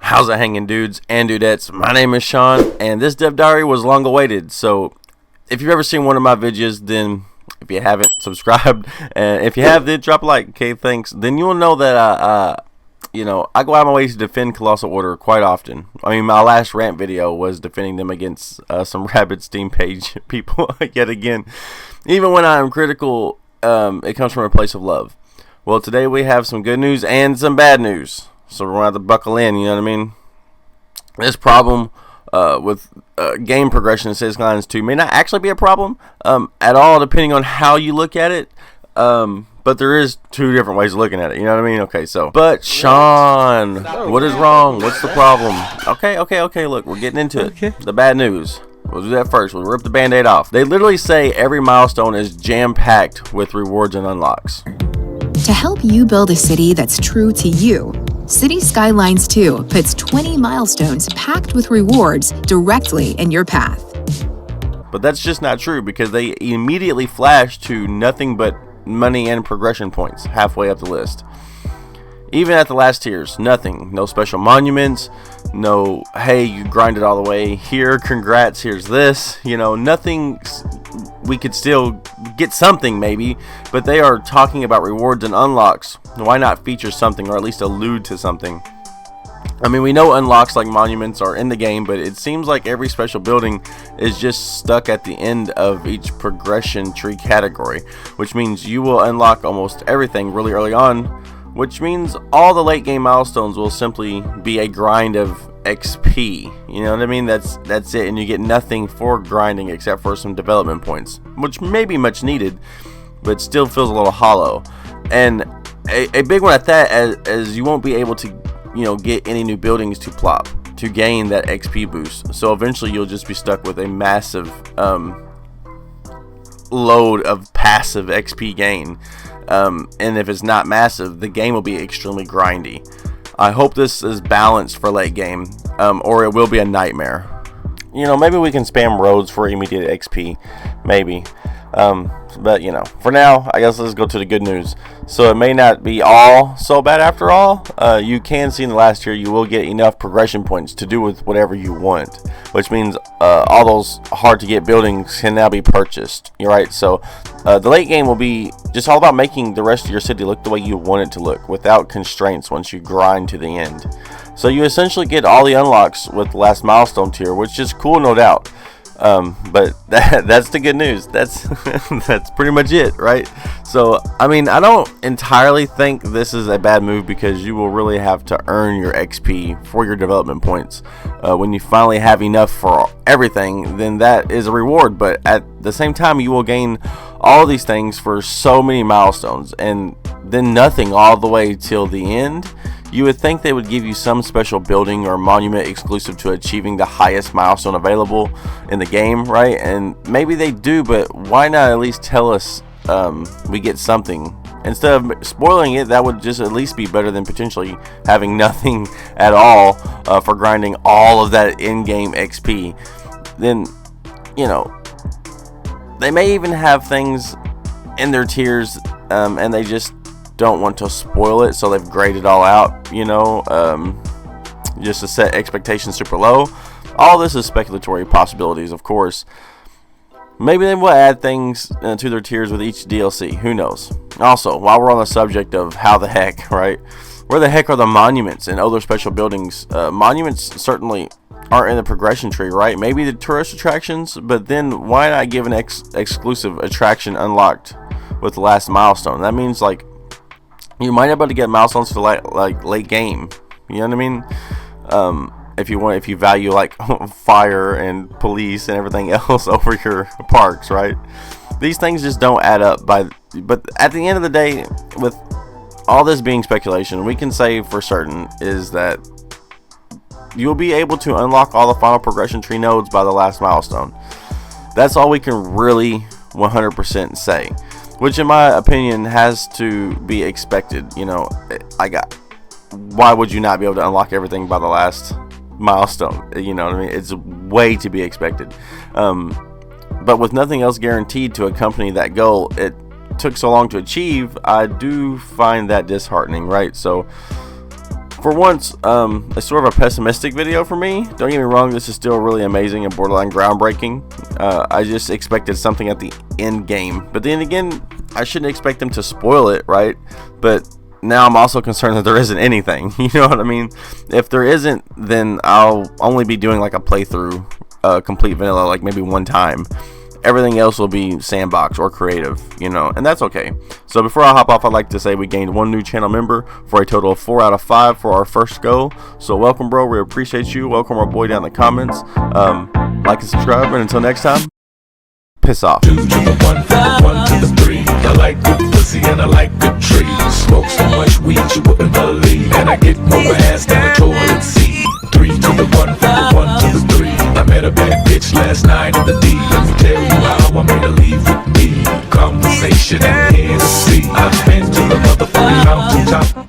How's it hanging, dudes and dudettes? My name is Shawn, and this dev diary was long awaited. So if you've ever seen one of my videos, then if you haven't, subscribed, and if you have, then drop a like. Okay, thanks. Then you will know that I go out of my way to defend Colossal Order quite often. I mean, my last rant video was defending them against some rabid Steam page people yet again. Even when I am critical, it comes from a place of love. Well, today we have some good news and some bad news. So we're going to have to buckle in, you know what I mean? This problem with game progression in Cities Skylines 2 may not actually be a problem at all, depending on how you look at it. But there is two different ways of looking at it, you know what I mean? Okay, so. But Shawn, what is wrong? What's the problem? Okay, look, we're getting into it. The bad news. We'll do that first. We'll rip the band-aid off. They literally say every milestone is jam-packed with rewards and unlocks. To help you build a city that's true to you, Cities Skylines 2 puts 20 milestones packed with rewards directly in your path. But that's just not true, because they immediately flash to nothing but money and progression points halfway up the list. Even at the last tiers, nothing. No special monuments, no, hey, you grinded all the way here, congrats, here's this. You know, nothing. We could still get something maybe, but they are talking about rewards and unlocks. Why not feature something, or at least allude to something? I mean, we know unlocks like monuments are in the game, but it seems like every special building is just stuck at the end of each progression tree category, which means you will unlock almost everything really early on, which means all the late game milestones will simply be a grind of XP. You know what I mean? That's it, and you get nothing for grinding except for some development points, which may be much needed, but still feels a little hollow. And a big one at that, as you won't be able to get any new buildings to plop to gain that XP boost. So eventually you'll just be stuck with a massive load of passive XP gain. And if it's not massive, the game will be extremely grindy. I hope this is balanced for late game, or it will be a nightmare. Maybe we can spam roads for immediate XP, maybe. But for now, I guess let's go to the good news. So it may not be all so bad after all. You can see in the last year you will get enough progression points to do with whatever you want, which means all those hard to get buildings can now be purchased. You're right. So the late game will be just all about making the rest of your city look the way you want it to look, without constraints once you grind to the end. So you essentially get all the unlocks with the last milestone tier, which is cool, no doubt. But that's the good news. That's pretty much it, right? So I mean, I don't entirely think this is a bad move, because you will really have to earn your XP for your development points. When you finally have enough for everything, then that is a reward. But at the same time, you will gain all these things for so many milestones, and then nothing all the way till the end. You would think they would give you some special building or monument exclusive to achieving the highest milestone available in the game, right? And maybe they do, but why not at least tell us we get something? Instead of spoiling it, that would just at least be better than potentially having nothing at all for grinding all of that in-game XP. Then, they may even have things in their tiers, and they just don't want to spoil it, so they've graded all out, just to set expectations super low. All this is speculatory possibilities, of course. Maybe they will add things to their tiers with each DLC, who knows. Also, while we're on the subject of how the heck, right, where the heck are the monuments and other special buildings? Monuments certainly aren't in the progression tree, right? Maybe the tourist attractions, but then why not give an exclusive attraction unlocked with the last milestone? That means, like, you might be able to get milestones for late game. You know what I mean? If you value like fire and police and everything else over your parks, right? These things just don't add up. But at the end of the day, with all this being speculation, we can say for certain is that you'll be able to unlock all the final progression tree nodes by the last milestone. That's all we can really 100% say, which in my opinion has to be expected. Why would you not be able to unlock everything by the last milestone? You know what I mean? It's way to be expected. But with nothing else guaranteed to accompany that goal it took so long to achieve, I do find that disheartening, right? So For once, it's sort of a pessimistic video for me. Don't get me wrong, this is still really amazing and borderline groundbreaking. I just expected something at the end game. But then again, I shouldn't expect them to spoil it, right? But now I'm also concerned that there isn't anything. You know what I mean? If there isn't, then I'll only be doing like a playthrough, complete vanilla, like maybe one time. Everything else will be sandbox or creative, you know, and that's okay. So before I hop off, I'd like to say we gained 1 new channel member for a total of 4 out of 5 for our first go. So welcome, bro. We appreciate you. Welcome our boy down in the comments. Like and subscribe, and until next time, piss off. 2 to the 1, from the 1 to the 3. I like good pussy and I like good trees. Smoke so much weed you wouldn't believe, and I get more ass than a toilet seat. 3 to the 1, from the 1 to the 3. I met a bad bitch last night in the D. Let me tell you how I made her leave with me. Conversation and Hennessy. I've been to the motherfucking mountaintop.